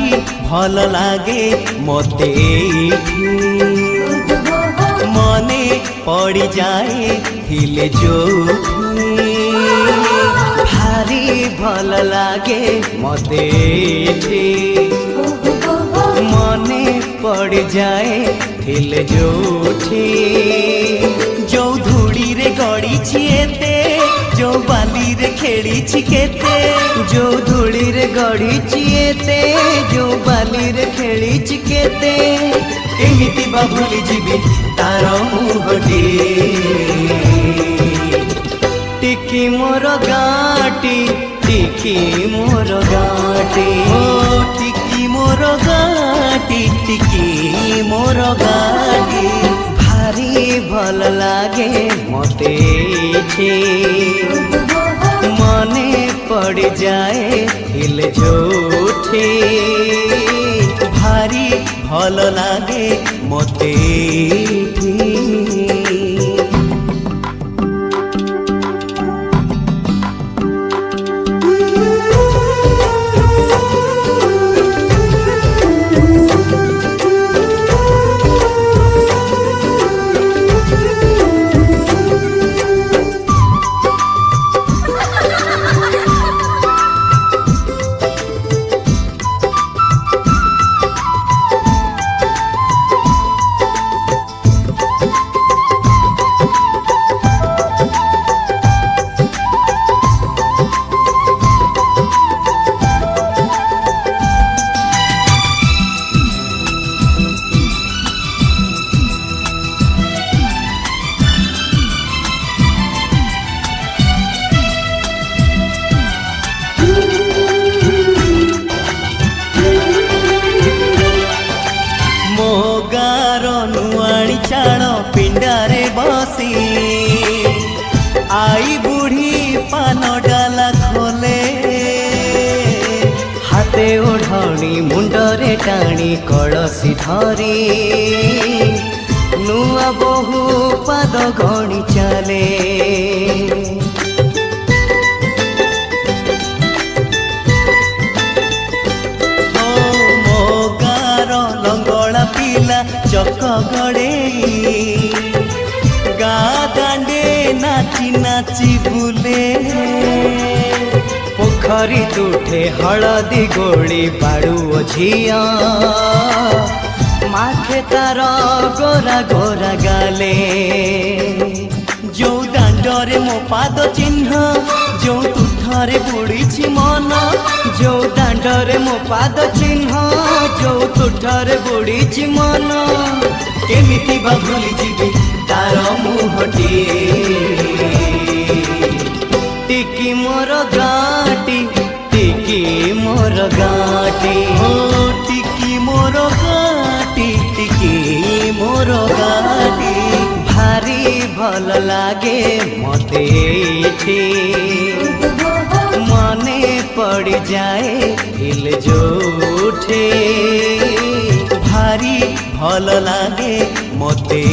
भारी भल लागे मते एठी मने पड़ी जाए हिले जोठी भारी भल लागे मते एठी मने पड़ जाए थिल जोठी जो धूड़ी रे गड़ी छिएते जो बाली रे खेली छिकेते जो धूड़ी रे गड़ी छिएते जो बाली रे खेली छिकेते केमिति बा भूली जीवी तार मुहटी टिकी मोर गाटी टिकी मोर गाटी टिकी मोर गाटी टिकी मोर गाटी भारी भल लागे मते मने पड़ जाए हिल जोठी भारी भल लागे मते चाण पिंडारे बसी आई बुढ़ी पान डाला खोले हाथे ओढ़णी मुंडरे टाणी कलसी धरी नुआ बहु पाद गणी चले चक गड़े गा दांडे नाची नाची बुले पोखरी तुठे हलदी गोली बाड़ू झिया माथे तार गोरा गोरा गाले जो दांडरे मो पाद चिन्ह जो तुठरे बुड़ी मन जो दांडरे मो पाद चिन्ह जो तुठरे बुड़ी मन केमिति बा भूली जीवी तार मुहटी टिकी मोर गाटी टिकी मोर गाटी टिकी मोर गाटी टिकी मोर गाटी भारी भल लागे मते मने पड़ जाए हिल जोठी भारी भल लागे मते।